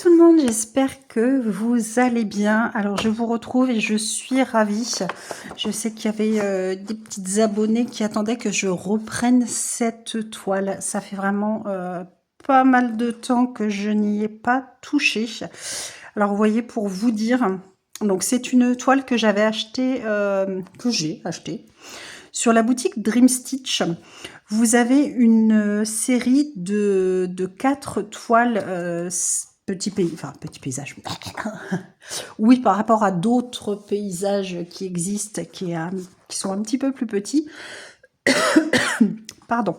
tout le monde, j'espère que vous allez bien. Alors je vous retrouve et je suis ravie. Je sais qu'il y avait des petites abonnées qui attendaient que je reprenne cette toile. Ça fait vraiment pas mal de temps que je n'y ai pas touché. Alors vous voyez, pour vous dire, donc c'est une toile que j'avais achetée, que j'ai achetée sur la boutique Dream Stitch. Vous avez une série de 4 toiles petit paysage. Oui, par rapport à d'autres paysages qui existent, qui sont un petit peu plus petits. Pardon.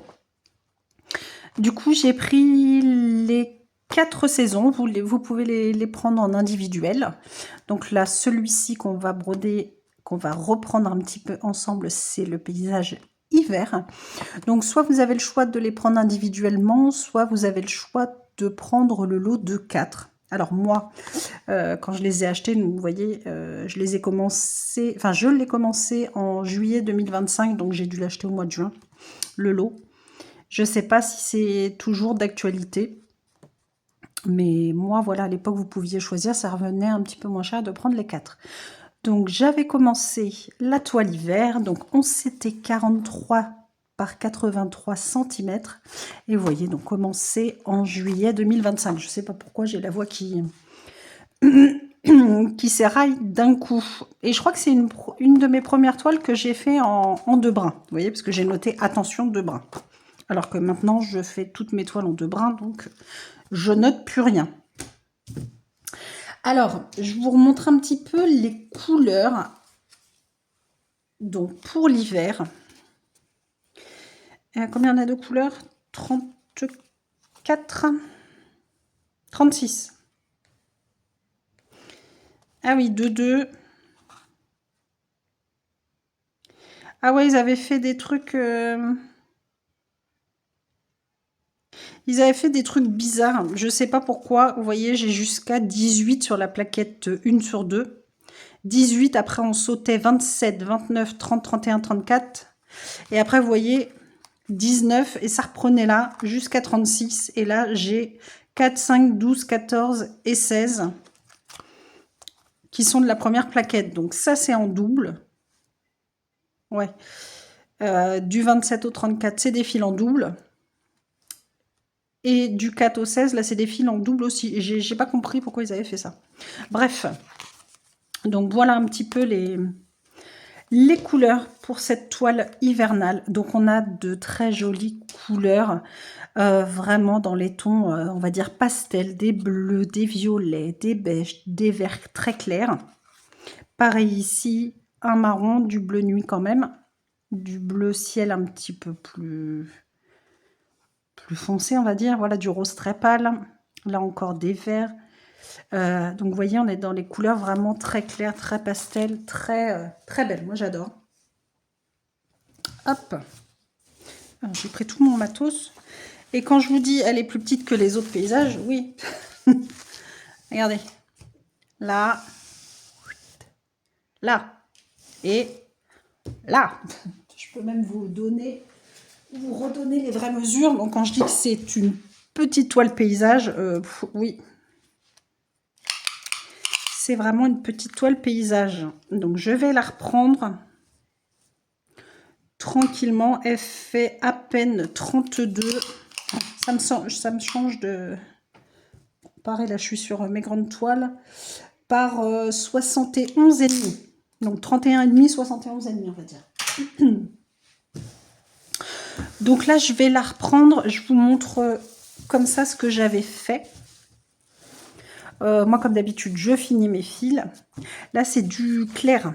Du coup, j'ai pris les 4 saisons. Vous pouvez les prendre en individuel. Donc là, celui-ci qu'on va broder, qu'on va reprendre un petit peu ensemble, c'est le paysage hiver. Donc soit vous avez le choix de les prendre individuellement, soit vous avez le choix de prendre le lot de 4. Alors moi, quand je les ai achetés, vous voyez, je l'ai commencé en juillet 2025, donc j'ai dû l'acheter au mois de juin, le lot. Je ne sais pas si c'est toujours d'actualité, mais moi, voilà, à l'époque, vous pouviez choisir, ça revenait un petit peu moins cher de prendre les 4. Donc j'avais commencé la toile hiver, donc on s'était 43 par 83 cm. Et vous voyez, donc commencé en juillet 2025. Je ne sais pas pourquoi j'ai la voix qui s'éraille d'un coup. Et je crois que c'est une de mes premières toiles que j'ai fait en 2 brins. Vous voyez, parce que j'ai noté attention 2 brins. Alors que maintenant, je fais toutes mes toiles en 2 brins, donc je note plus rien. Alors, je vous remontre un petit peu les couleurs. Donc, pour l'hiver, combien on a de couleurs? 34, 36. Ah oui, 2. Ah ouais, ils avaient fait des trucs... Ils avaient fait des trucs bizarres. Je sais pas pourquoi. Vous voyez, j'ai jusqu'à 18 sur la plaquette 1/2. 18, après on sautait 27, 29, 30, 31, 34. Et après, vous voyez, 19 et ça reprenait là jusqu'à 36. Et là, j'ai 4, 5, 12, 14 et 16 qui sont de la première plaquette. Donc ça, c'est en double. Ouais. Du 27 au 34, c'est des fils en double. Et du 4 au 16, là, c'est des fils en double aussi. J'ai pas compris pourquoi ils avaient fait ça. Bref. Donc voilà un petit peu les couleurs pour cette toile hivernale. Donc on a de très jolies couleurs, vraiment dans les tons, on va dire pastel, des bleus, des violets, des beiges, des verts très clairs. Pareil ici, un marron, du bleu nuit quand même, du bleu ciel un petit peu plus foncé, on va dire. Voilà, du rose très pâle. Là encore des verts. Donc vous voyez, on est dans les couleurs vraiment très claires, très pastel, très belles. Moi j'adore. Hop. J'ai pris tout mon matos. Et quand je vous dis elle est plus petite que les autres paysages, oui. Regardez. Là. Là. Et là. Je peux même vous redonner les vraies mesures. Donc quand je dis que c'est une petite toile paysage, oui. C'est vraiment une petite toile paysage. Donc je vais la reprendre tranquillement. Elle fait à peine 32. Ça me change de... Pareil, là je suis sur mes grandes toiles. Par 71,5. Donc 31,5, 71,5 on va dire. Donc là je vais la reprendre. Je vous montre comme ça ce que j'avais fait. Moi comme d'habitude je finis mes fils. Là c'est du clair.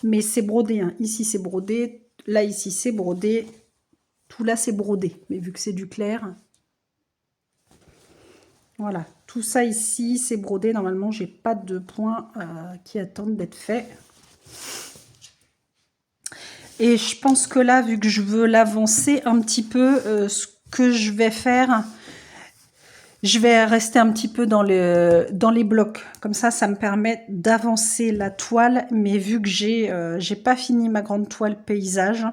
Mais c'est brodé. Hein. Ici c'est brodé. Là ici c'est brodé. Tout là c'est brodé. Mais vu que c'est du clair... Voilà, tout ça ici, c'est brodé. Normalement, j'ai pas de points qui attendent d'être faits. Et je pense que là, vu que je veux l'avancer un petit peu, ce que je vais faire, je vais rester un petit peu dans les blocs. Comme ça me permet d'avancer la toile. Mais vu que j'ai pas fini ma grande toile paysage,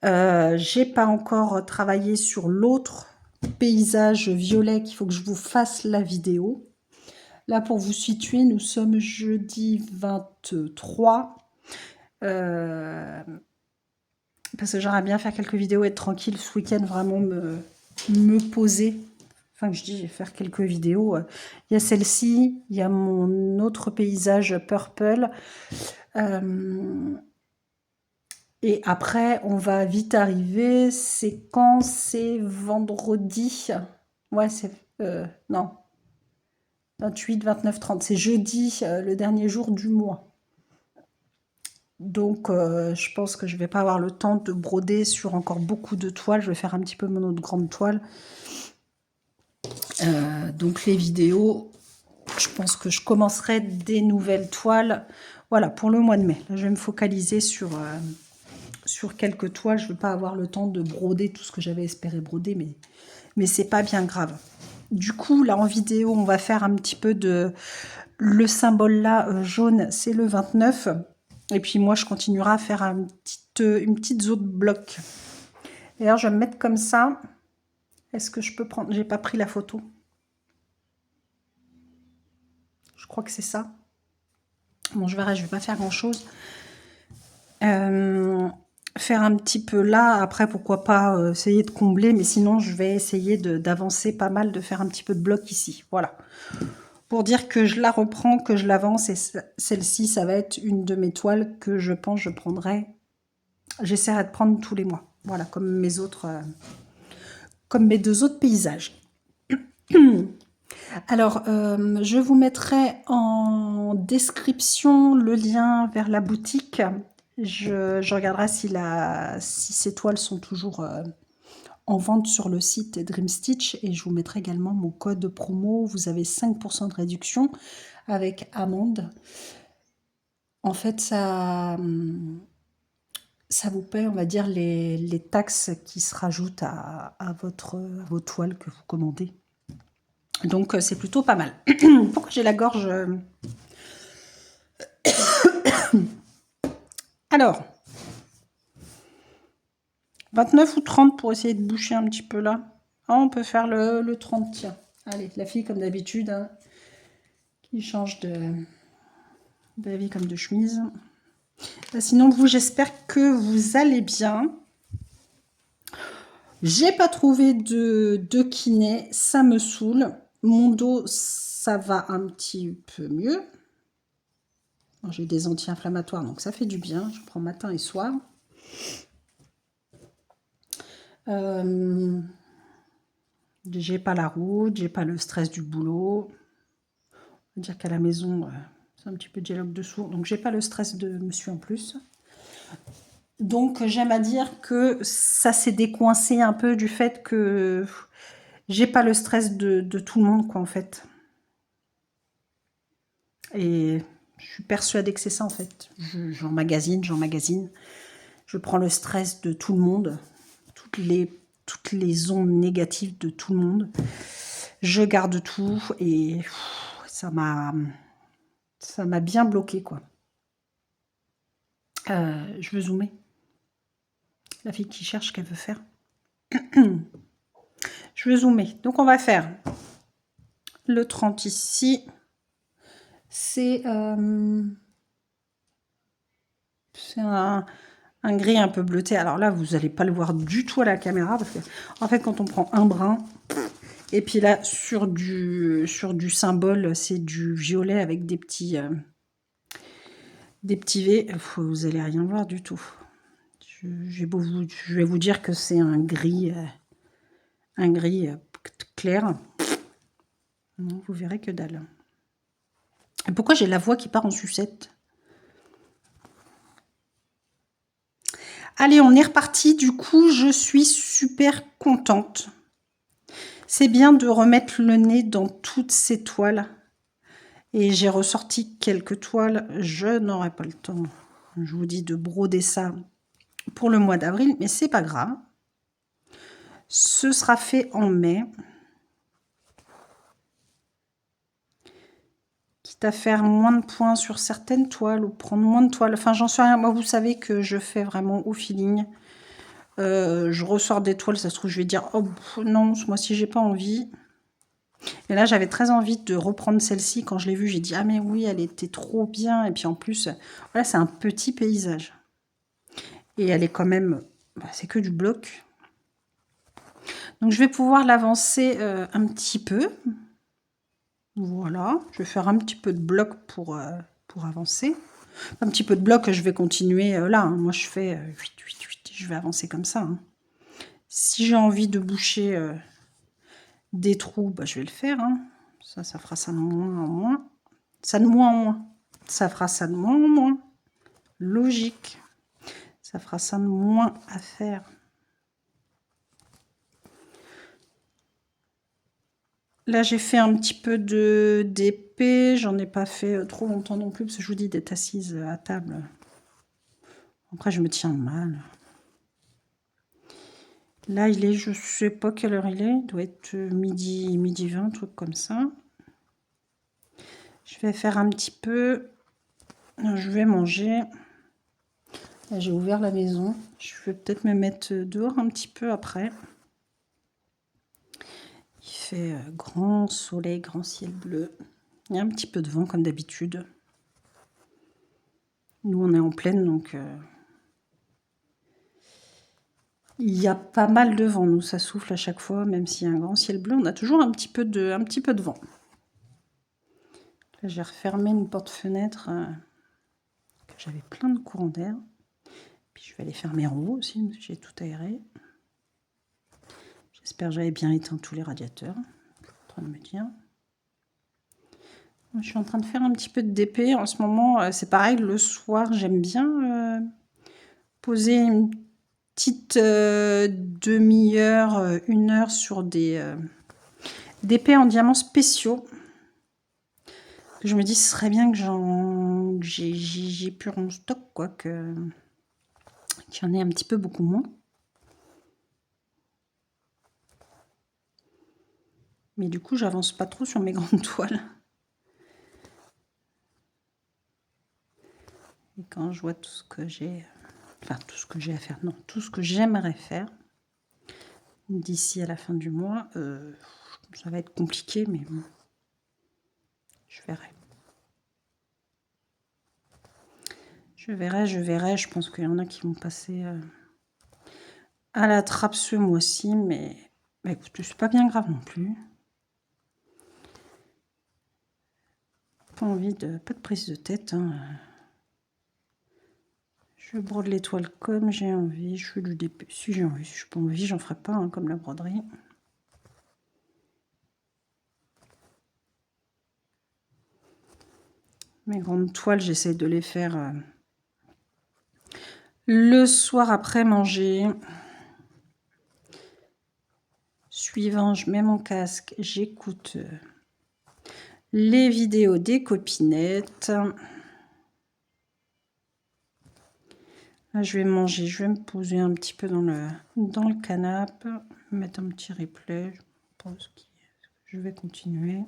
j'ai pas encore travaillé sur l'autre paysage violet qu'il faut que je vous fasse la vidéo. Là, pour vous situer, nous sommes jeudi 23. Parce que j'aimerais bien faire quelques vidéos, être tranquille ce week-end, vraiment me poser. Enfin, je dis, faire quelques vidéos. Il y a celle-ci, il y a mon autre paysage purple. Et après, on va vite arriver. C'est quand? C'est vendredi. Ouais, c'est... non. 28, 29, 30. C'est jeudi, le dernier jour du mois. Donc, je pense que je vais pas avoir le temps de broder sur encore beaucoup de toiles. Je vais faire un petit peu mon autre grande toile. Donc, les vidéos, je pense que je commencerai des nouvelles toiles. Voilà, pour le mois de mai. Là, je vais me focaliser sur quelques toiles. Je ne vais pas avoir le temps de broder tout ce que j'avais espéré broder, mais c'est pas bien grave. Du coup, là, en vidéo, on va faire un petit peu de... Le symbole là, jaune, c'est le 29. Et puis moi, je continuerai à faire une petite zone bloc. D'ailleurs, je vais me mettre comme ça. Est-ce que je peux prendre... J'ai pas pris la photo. Je crois que c'est ça. Bon, je verrai, je vais pas faire grand-chose. Faire un petit peu là. Après, pourquoi pas essayer de combler. Mais sinon, je vais essayer d'avancer pas mal, de faire un petit peu de bloc ici. Voilà. Pour dire que je la reprends, que je l'avance. Et celle-ci, ça va être une de mes toiles que je pense je prendrai. J'essaierai de prendre tous les mois. Voilà, comme mes autres... comme mes deux autres paysages. Alors, je vous mettrai en description le lien vers la boutique. Je regarderai si ces toiles sont toujours en vente sur le site Dream Stitch. Et je vous mettrai également mon code promo. Vous avez 5% de réduction avec Amande. En fait, ça vous paie, on va dire, les taxes qui se rajoutent à vos toiles que vous commandez. Donc, c'est plutôt pas mal. Pourquoi j'ai la gorge Alors, 29 ou 30 pour essayer de boucher un petit peu là. Ah, on peut faire le 30, tiens. Allez, la fille, comme d'habitude, hein, qui change d'avis comme de chemise. Sinon, vous, j'espère que vous allez bien. J'ai pas trouvé de kiné, ça me saoule. Mon dos, ça va un petit peu mieux. J'ai des anti-inflammatoires, donc ça fait du bien. Je prends matin et soir. J'ai pas la route, j'ai pas le stress du boulot. On va dire qu'à la maison, c'est un petit peu dialogue de sourds. Donc, j'ai pas le stress de monsieur en plus. Donc, j'aime à dire que ça s'est décoincé un peu du fait que j'ai pas le stress de tout le monde, quoi, en fait. Et je suis persuadée que c'est ça, en fait. J'emmagasine. Je prends le stress de tout le monde. Toutes les ondes négatives de tout le monde. Je garde tout et ça m'a bien bloqué, quoi. Je veux zoomer. La fille qui cherche qu'elle veut faire. Je veux zoomer. Donc, on va faire le 30 ici. C'est un gris un peu bleuté. Alors là, vous n'allez pas le voir du tout à la caméra. Parce que, en fait, quand on prend un brin, et puis là, sur du symbole, c'est du violet avec des petits V. Vous n'allez rien voir du tout. Je vais vous dire que c'est un gris clair. Non, vous verrez que dalle. Et pourquoi j'ai la voix qui part en sucette? Allez, on est reparti. Du coup, je suis super contente. C'est bien de remettre le nez dans toutes ces toiles. Et j'ai ressorti quelques toiles. Je n'aurai pas le temps, je vous dis, de broder ça pour le mois d'avril. Mais c'est pas grave. Ce sera fait en mai. Quitte à faire moins de points sur certaines toiles ou prendre moins de toiles. Enfin, j'en sais rien. Moi, vous savez que je fais vraiment au feeling. Je ressors des toiles, ça se trouve, je vais dire, oh non, moi si j'ai pas envie. Et là, j'avais très envie de reprendre celle-ci. Quand je l'ai vue, j'ai dit, ah mais oui, elle était trop bien. Et puis en plus, voilà, c'est un petit paysage. Et elle est quand même, bah, c'est que du bloc. Donc je vais pouvoir l'avancer un petit peu. Voilà, je vais faire un petit peu de bloc pour avancer. Un petit peu de bloc, je vais continuer là. Hein. Moi, je fais 8, 8, 8, je vais avancer comme ça. Hein. Si j'ai envie de boucher des trous, bah, je vais le faire. Hein. Ça fera ça de moins en moins. Ça de moins en moins. Ça fera ça de moins en moins. Logique. Ça fera ça de moins à faire. Là, j'ai fait un petit peu d'épée. J'en ai pas fait trop longtemps non plus, parce que je vous dis, d'être assise à table. Après, je me tiens mal. Là, il est, je sais pas quelle heure il est. Il doit être midi 20, un truc comme ça. Je vais faire un petit peu. Je vais manger. J'ai ouvert la maison. Je vais peut-être me mettre dehors un petit peu après. Il fait grand soleil, grand ciel bleu. Il y a un petit peu de vent comme d'habitude. Nous, on est en plaine, donc il y a pas mal de vent. Nous, ça souffle à chaque fois, même s'il y a un grand ciel bleu, on a toujours un petit peu de vent. Là, j'ai refermé une porte-fenêtre. J'avais plein de courants d'air. Puis je vais aller fermer en haut aussi, j'ai tout aéré. J'espère que j'avais bien éteint tous les radiateurs. Je suis en train de me dire. Je suis en train de faire un petit peu de DP. En ce moment, c'est pareil, le soir, j'aime bien poser une petite demi-heure, 1 heure sur des DP en diamants spéciaux. Je me dis, ce serait bien que j'ai plus en stock, quoi, qu'il y en ait un petit peu beaucoup moins. Mais du coup, j'avance pas trop sur mes grandes toiles. Et quand je vois tout ce que j'ai... Enfin, tout ce que j'ai à faire. Non, tout ce que j'aimerais faire d'ici à la fin du mois, ça va être compliqué, mais bon, je verrai. Je verrai. Je pense qu'il y en a qui vont passer à la trappe ce mois-ci, mais écoutez, c'est pas bien grave non plus. Pas de prise de tête. Hein. Je brode les toiles comme j'ai envie. Je fais du DP si j'ai envie. Si je n'ai pas envie, j'en ferai pas, hein, comme la broderie. Mes grandes toiles, j'essaie de les faire le soir après manger. Suivant, je mets mon casque, j'écoute les vidéos des copinettes. Là, je vais manger, je vais me poser un petit peu dans le canapé, mettre un petit replay. Je pense que je vais continuer.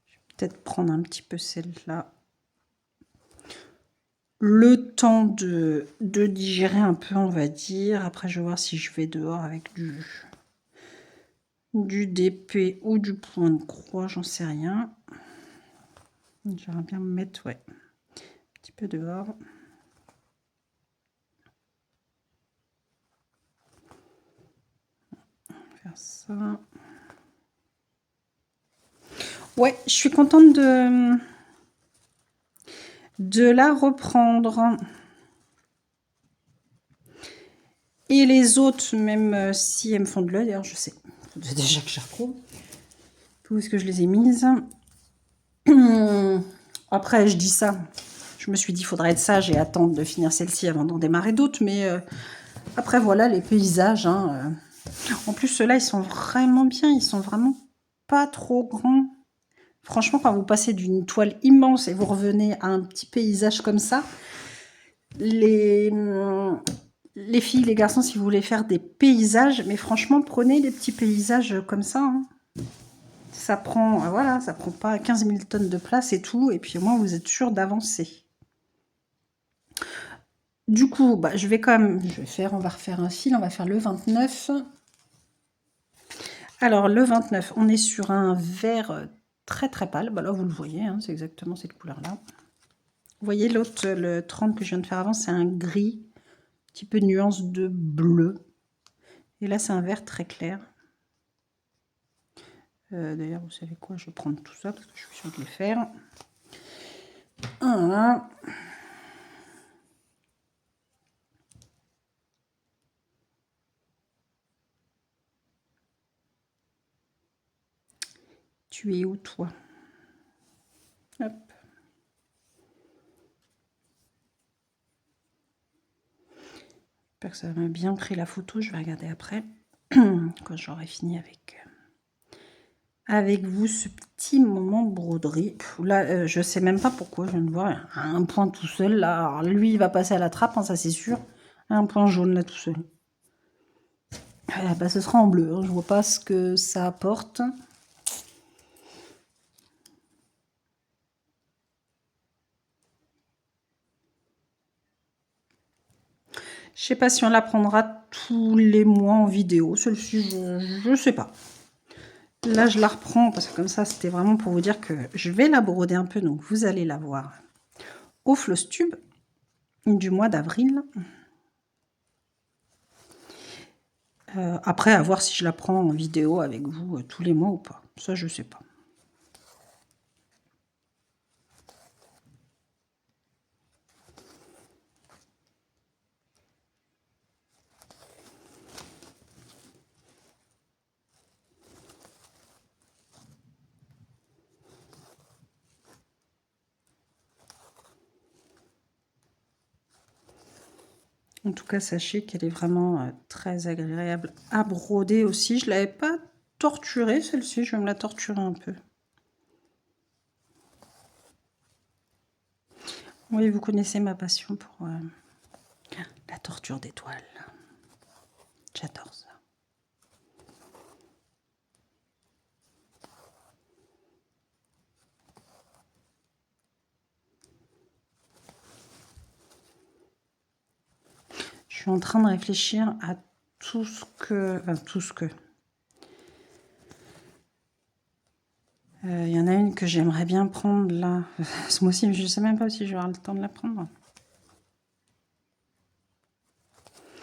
Je vais peut-être prendre un petit peu celle-là. Le temps de digérer un peu, on va dire. Après, je vais voir si je vais dehors avec du DP ou du point de croix, j'en sais rien. J'aimerais bien me mettre, ouais, un petit peu dehors. Faire ça. Ouais, je suis contente de la reprendre. Et les autres, même si elles me font de l'œil, d'ailleurs, je sais déjà que je retrouve. Où est-ce que je les ai mises? Après, je dis ça. Je me suis dit, il faudrait être sage et attendre de finir celle-ci avant d'en démarrer d'autres. Mais après, voilà, les paysages. Hein, En plus, ceux-là, ils sont vraiment bien. Ils sont vraiment pas trop grands. Franchement, quand vous passez d'une toile immense et vous revenez à un petit paysage comme ça, les filles, les garçons, si vous voulez faire des paysages, mais franchement, prenez les petits paysages comme ça. Hein. Ça prend, voilà, ça prend pas 15 000 tonnes de place et tout, et puis au moins vous êtes sûr d'avancer. Du coup, bah, je vais quand même, on va refaire un fil, on va faire le 29. Alors, le 29, on est sur un vert très très pâle. Bah, là, vous le voyez, hein, c'est exactement cette couleur-là. Vous voyez l'autre, le 30 que je viens de faire avant, c'est un gris, un petit peu de nuance de bleu. Et là, c'est un vert très clair. D'ailleurs, vous savez quoi, je vais prendre tout ça parce que je suis sûre de les faire. Voilà. Tu es où, toi? Hop. J'espère que ça m'a bien pris la photo. Je vais regarder après, quand j'aurai fini avec vous ce petit moment broderie. Là, je sais même pas pourquoi je viens de voir un point tout seul. Là, alors, lui, il va passer à la trappe, hein, ça c'est sûr. Un point jaune là tout seul. Bah, ce sera en bleu. Hein, je vois pas ce que ça apporte. Je sais pas si on la prendra tous les mois en vidéo. Celle-ci, je sais pas. Là, je la reprends parce que comme ça, c'était vraiment pour vous dire que je vais la broder un peu. Donc, vous allez la voir au Floss Tube du mois d'avril. Après, à voir si je la prends en vidéo avec vous tous les mois ou pas. Ça, je sais pas. En tout cas, sachez qu'elle est vraiment très agréable à broder aussi. Je ne l'avais pas torturée, celle-ci. Je vais me la torturer un peu. Oui, vous connaissez ma passion pour la torture des toiles. J'adore ça. Je suis en train de réfléchir à tout ce que... Il y en a une que j'aimerais bien prendre là. Ce mois-ci, je ne sais même pas si je vais avoir le temps de la prendre.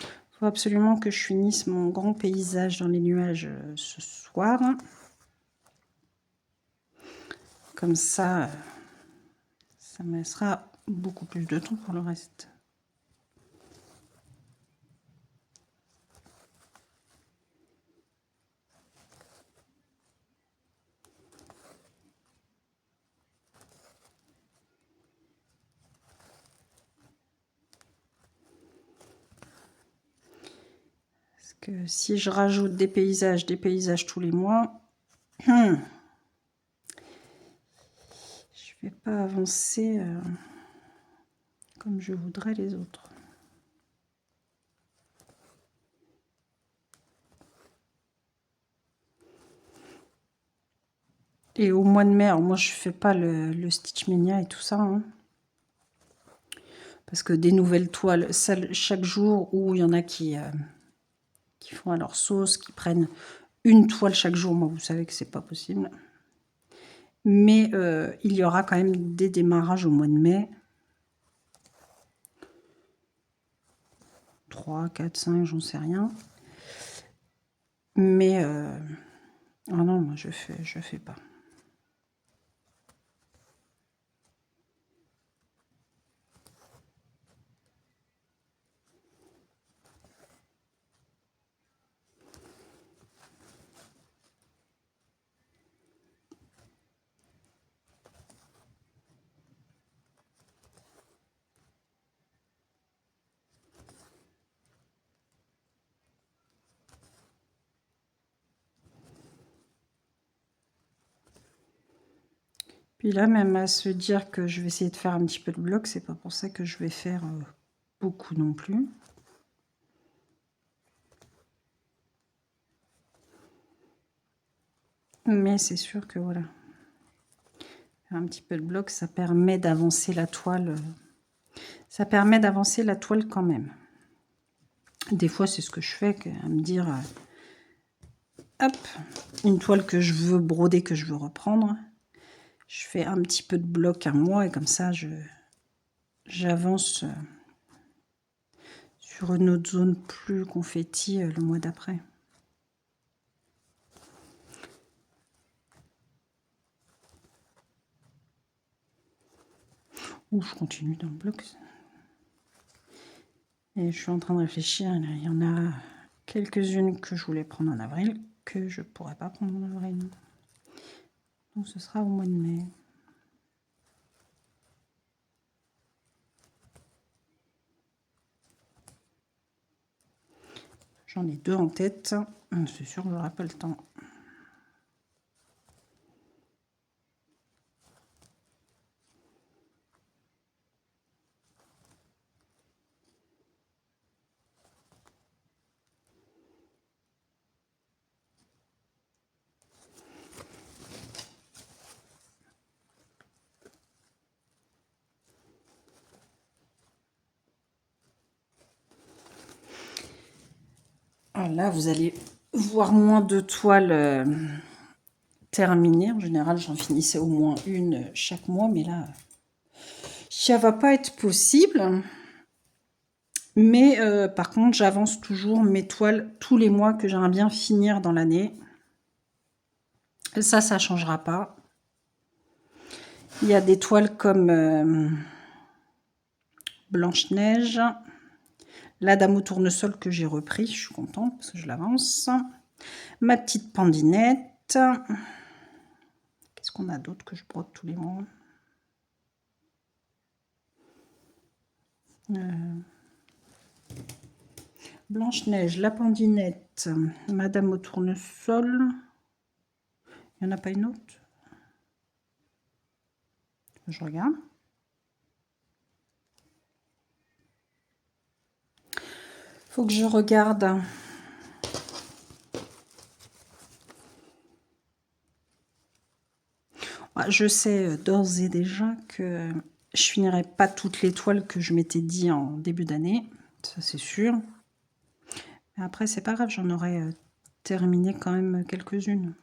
Il faut absolument que je finisse mon grand paysage dans les nuages ce soir. Comme ça, ça me laissera beaucoup plus de temps pour le reste. Parce que si je rajoute des paysages tous les mois, je vais pas avancer comme je voudrais les autres. Et au mois de mai, alors moi je fais pas le Stitch Mania et tout ça, hein, parce que des nouvelles toiles, chaque jour, où il y en a qui font à leur sauce, qui prennent une toile chaque jour, moi vous savez que c'est pas possible. Mais il y aura quand même des démarrages au mois de mai. 3, 4, 5, j'en sais rien. Mais ah non, moi je fais pas. Puis là, même à se dire que je vais essayer de faire un petit peu de bloc, c'est pas pour ça que je vais faire beaucoup non plus. Mais c'est sûr que voilà. Un petit peu de bloc, ça permet d'avancer la toile. Ça permet d'avancer la toile quand même. Des fois, c'est ce que je fais, à me dire, hop, une toile que je veux broder, que je veux reprendre. Je fais un petit peu de bloc à moi et comme ça, j'avance sur une autre zone plus confetti le mois d'après. Ou je continue dans le bloc. Et je suis en train de réfléchir. Il y en a quelques-unes que je voulais prendre en avril, que je ne pourrais pas prendre en avril. Donc ce sera au mois de mai. J'en ai 2 en tête. C'est sûr que j'aurai pas le temps. Alors là, vous allez voir moins de toiles terminées. En général, j'en finissais au moins une chaque mois, mais là, ça va pas être possible. Mais par contre, j'avance toujours mes toiles tous les mois que j'aimerais bien finir dans l'année. Ça changera pas. Il y a des toiles comme Blanche-Neige, la Dame au tournesol que j'ai repris. Je suis contente parce que je l'avance. Ma petite Pandinette. Qu'est-ce qu'on a d'autre que je brode tous les mois? Blanche-Neige, la Pandinette, Madame au tournesol. Il n'y en a pas une autre? Je regarde. Faut que je regarde. Je sais d'ores et déjà que je finirai pas toutes les toiles que je m'étais dit en début d'année. Ça, c'est sûr. Mais après, c'est pas grave, j'en aurai terminé quand même quelques-unes.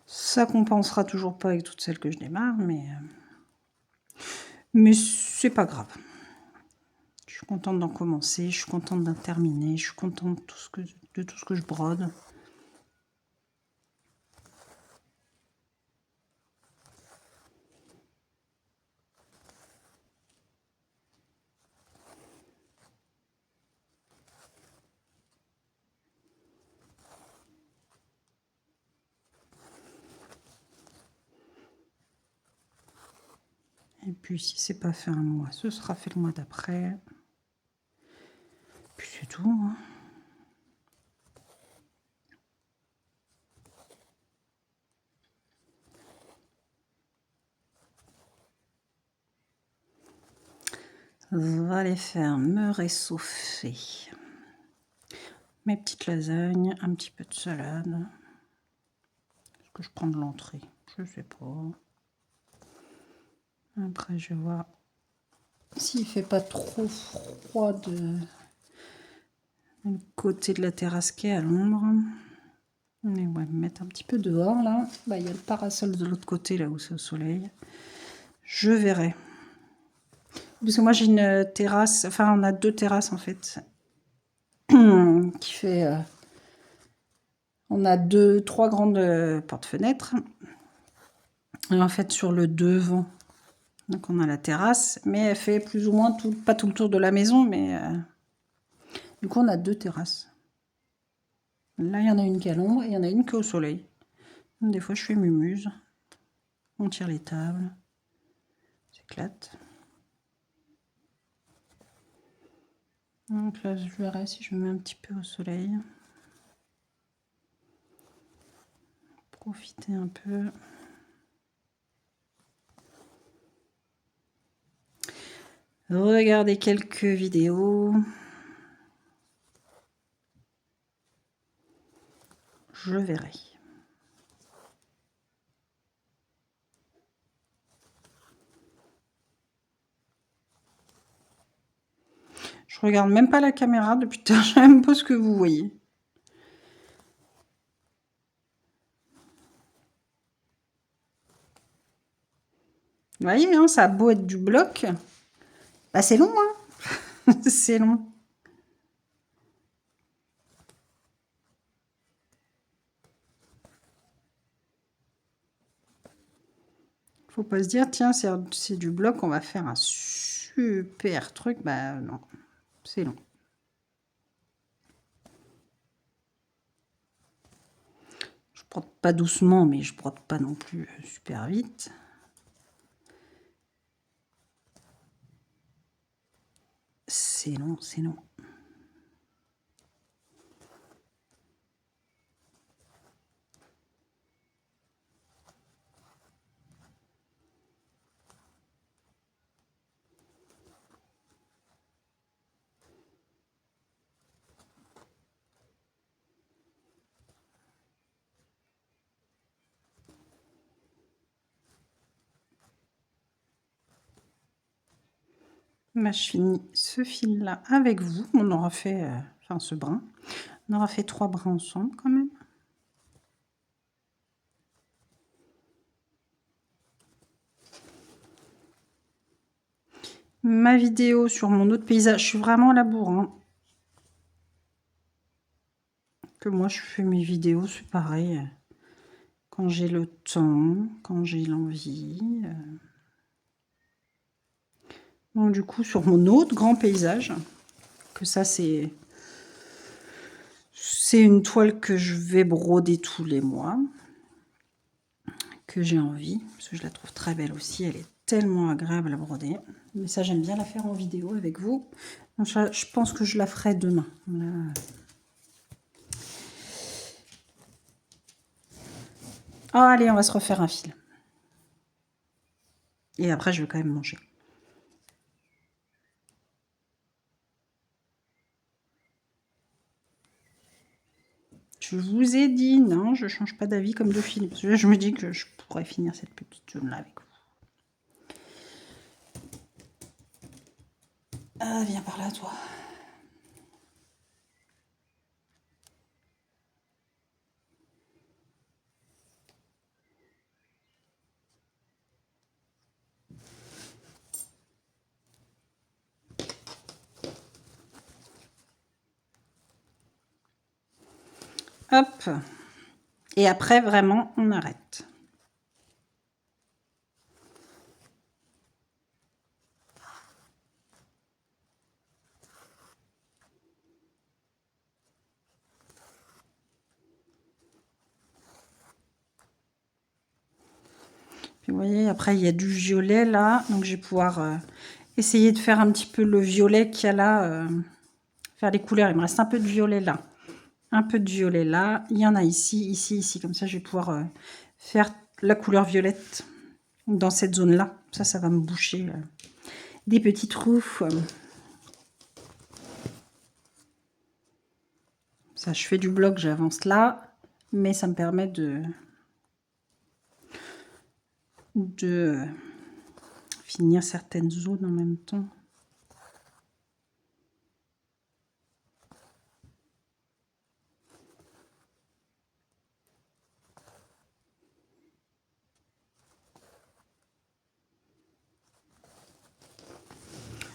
Ça compensera toujours pas avec toutes celles que je démarre, mais c'est pas grave. Je suis contente d'en commencer, je suis contente d'en terminer, je suis contente de tout ce que je brode. Et puis si c'est pas fait un mois, ce sera fait le mois d'après. Puis c'est tout. Hein. On va les faire me réchauffer. Mes petites lasagnes, un petit peu de salade. Est-ce que je prends de l'entrée? Je sais pas. Après, je vais voir s'il fait pas trop froid du côté de la terrasse qui est à l'ombre. Mais ouais, me mettre un petit peu dehors là. Bah, il y a le parasol de l'autre côté là où c'est au soleil. Je verrai. Parce que moi j'ai une terrasse, enfin on a 2 terrasses en fait. Qui fait. On a 3 grandes portes-fenêtres. Et en fait sur le devant. Donc on a la terrasse, mais elle fait plus ou moins pas tout le tour de la maison, mais du coup on a 2 terrasses. Là il y en a une qui est à l'ombre et il y en a une qui est au soleil. Donc, des fois je fais mumuse. On tire les tables. S'éclate. Donc là je verrai si je me mets un petit peu au soleil. Profiter un peu. Regarder quelques vidéos. je verrai. Je regarde même pas la caméra depuis tout à l'heure, je sais même pas ce que vous voyez. Vous voyez, hein, ça a beau être du bloc, bah c'est long, hein. C'est long. Faut pas se dire, tiens, c'est du bloc, on va faire un super truc. Bah non, c'est long. Je brode pas doucement, mais je brode pas non plus super vite. C'est long, c'est long. Bah, je finis ce fil-là avec vous. On aura fait, enfin ce brin, on aura fait 3 brins ensemble quand même. Ma vidéo sur mon autre paysage, je suis vraiment à la bourre, hein. Que moi je fais mes vidéos, c'est pareil. Quand j'ai le temps, quand j'ai l'envie. Donc du coup sur mon autre grand paysage, que ça c'est une toile que je vais broder tous les mois, que j'ai envie, parce que je la trouve très belle aussi, elle est tellement agréable à broder. Mais ça j'aime bien la faire en vidéo avec vous. Donc, je pense que je la ferai demain. Là. Oh, allez, on va se refaire un fil. Et après je vais quand même manger. Je vous ai dit, non, je change pas d'avis comme de fil. Parce que là, je me dis que je pourrais finir cette petite zone-là avec vous. Ah, viens par là, toi. Hop. Et après, vraiment, on arrête. Puis vous voyez, après, il y a du violet là. Donc, je vais pouvoir essayer de faire un petit peu le violet qu'il y a là. Faire les couleurs. Il me reste un peu de violet là. Un peu de violet là. Il y en a ici, ici, ici. Comme ça, je vais pouvoir faire la couleur violette dans cette zone-là. Ça va me boucher des petits trous. Ça, je fais du bloc, j'avance là. Mais ça me permet de finir certaines zones en même temps.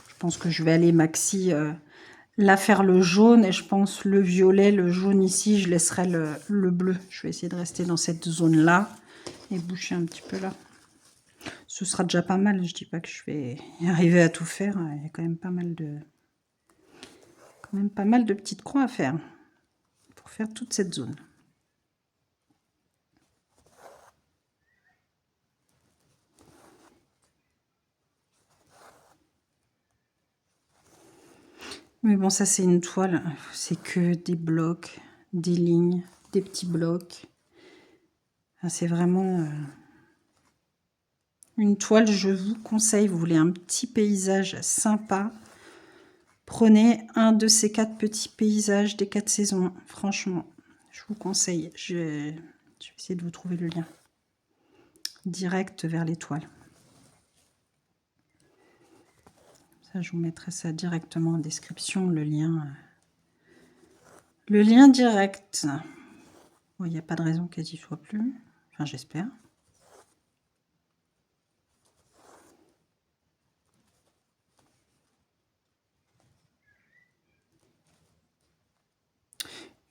Je pense que je vais aller maxi là faire le jaune et je pense le violet, le jaune ici, je laisserai le bleu. Je vais essayer de rester dans cette zone là et boucher un petit peu là. Ce sera déjà pas mal, je dis pas que je vais y arriver à tout faire, il y a quand même pas mal de petites croix à faire pour faire toute cette zone. Mais bon, ça c'est une toile, c'est que des blocs, des lignes, des petits blocs. C'est vraiment une toile, je vous conseille, vous voulez un petit paysage sympa, prenez un de ces 4 petits paysages des 4 saisons, franchement, Je vous conseille. Je vais essayer de vous trouver le lien direct vers l'étoile. Ça, je vous mettrai ça directement en description, le lien direct. Bon, il n'y a pas de raison qu'elle n'y soit plus. Enfin, j'espère.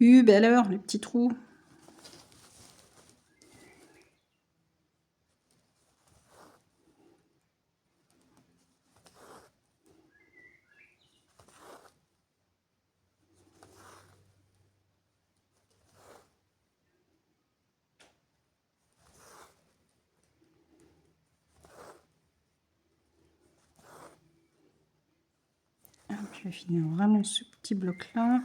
Belle heure, les petits trous. Je vais finir vraiment ce petit bloc là.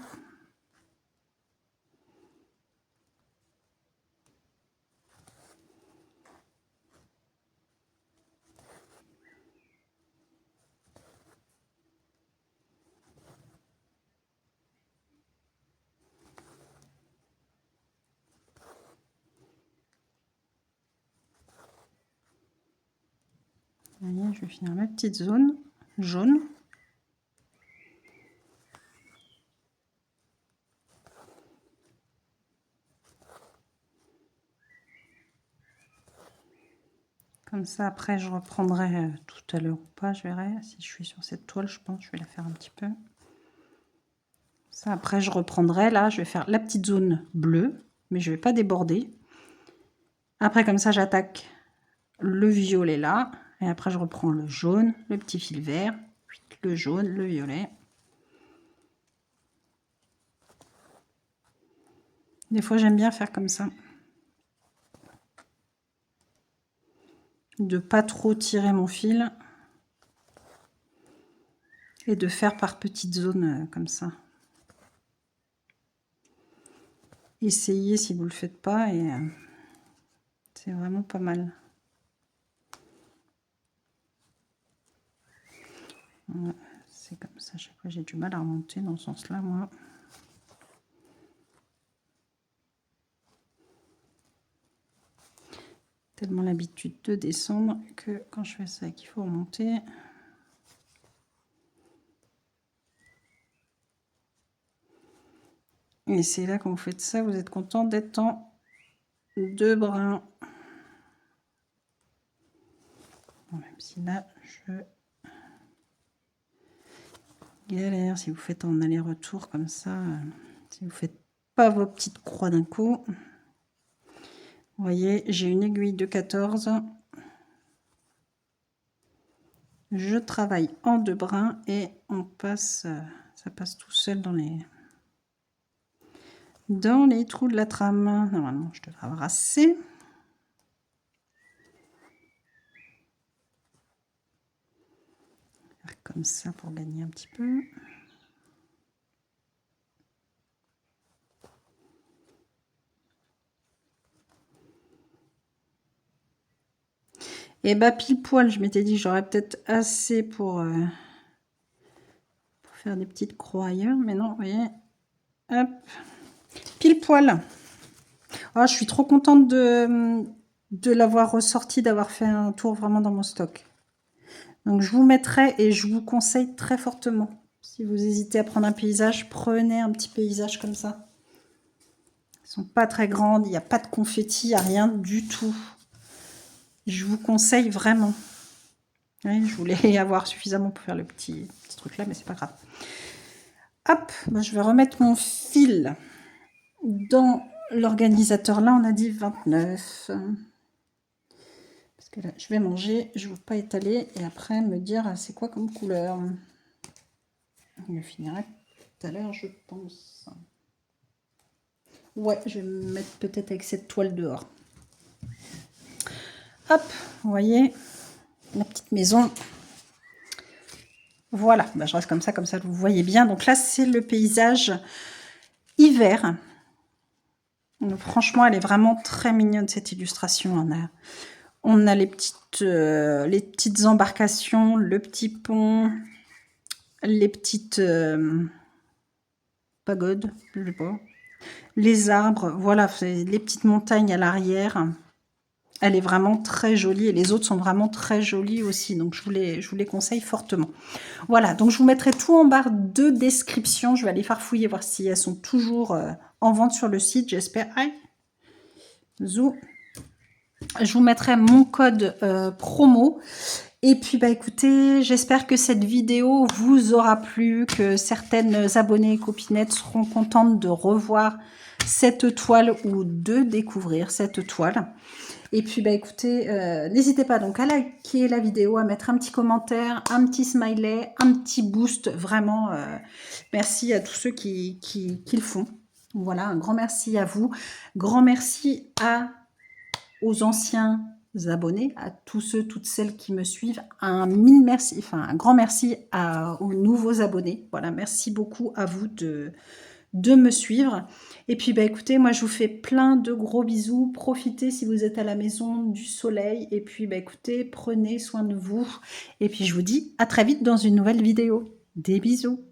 Vous voyez, je vais finir ma petite zone jaune. Comme ça, après, je reprendrai tout à l'heure ou pas, je verrai. Si je suis sur cette toile, je pense que je vais la faire un petit peu. Ça, après, je reprendrai. Là, je vais faire la petite zone bleue, mais je ne vais pas déborder. Après, comme ça, j'attaque le violet là. Et après, je reprends le jaune, le petit fil vert, le jaune, le violet. Des fois, j'aime bien faire comme ça. De pas trop tirer mon fil. Et de faire par petites zones comme ça. Essayez si vous ne le faites pas et c'est vraiment pas mal. Ouais, c'est comme ça, chaque fois j'ai du mal à remonter dans ce sens-là, moi. Tellement l'habitude de descendre que quand je fais ça qu'il faut remonter. Et c'est là quand vous faites ça, vous êtes content d'être en 2 brins. Bon, même si là, je galère. Si vous faites en aller-retour comme ça, si vous faites pas vos petites croix d'un coup. Vous voyez, j'ai une aiguille de 14. Je travaille en 2 brins et on passe, ça passe tout seul dans les trous de la trame. Normalement, je devrais avoir assez. Faire comme ça pour gagner un petit peu. Et bah pile poil, je m'étais dit j'aurais peut-être assez pour faire des petites croix ailleurs, mais non, vous voyez, hop, pile poil. Oh, je suis trop contente de l'avoir ressorti, d'avoir fait un tour vraiment dans mon stock. Donc je vous mettrai et je vous conseille très fortement. Si vous hésitez à prendre un paysage, prenez un petit paysage comme ça. Ils sont pas très grandes, il n'y a pas de confetti, il n'y a rien du tout. Je vous conseille vraiment. Oui, je voulais avoir suffisamment pour faire le petit truc là, mais c'est pas grave. Hop, bah, je vais remettre mon fil dans l'organisateur. Là, on a dit 29. Parce que là, je vais manger, je ne veux pas étaler et après me dire c'est quoi comme couleur. Je finirai tout à l'heure, je pense. Ouais, je vais me mettre peut-être avec cette toile dehors. Hop, vous voyez, la petite maison. Voilà, bah, je reste comme ça vous voyez bien. Donc là, c'est le paysage hiver. Donc, franchement, elle est vraiment très mignonne, cette illustration. On a les petites embarcations, le petit pont, les petites pagodes, je sais pas. Les arbres, voilà, les petites montagnes à l'arrière. Elle est vraiment très jolie et les autres sont vraiment très jolies aussi. Donc, je vous les conseille fortement. Voilà, donc je vous mettrai tout en barre de description. Je vais aller farfouiller, voir si elles sont toujours en vente sur le site, j'espère. Aïe, zou. Je vous mettrai mon code promo. Et puis, bah écoutez, j'espère que cette vidéo vous aura plu, que certaines abonnées et copinettes seront contentes de revoir cette toile ou de découvrir cette toile. Et puis, bah écoutez, n'hésitez pas donc à liker la vidéo, à mettre un petit commentaire, un petit smiley, un petit boost. Vraiment, merci à tous ceux qui le font. Voilà, un grand merci à vous. Grand merci aux anciens abonnés, à tous ceux, toutes celles qui me suivent. Un mille merci, enfin un grand merci aux nouveaux abonnés. Voilà, merci beaucoup à vous de me suivre. Et puis, bah, écoutez, moi, je vous fais plein de gros bisous. Profitez si vous êtes à la maison du soleil. Et puis, bah, écoutez, prenez soin de vous. Et puis, je vous dis à très vite dans une nouvelle vidéo. Des bisous.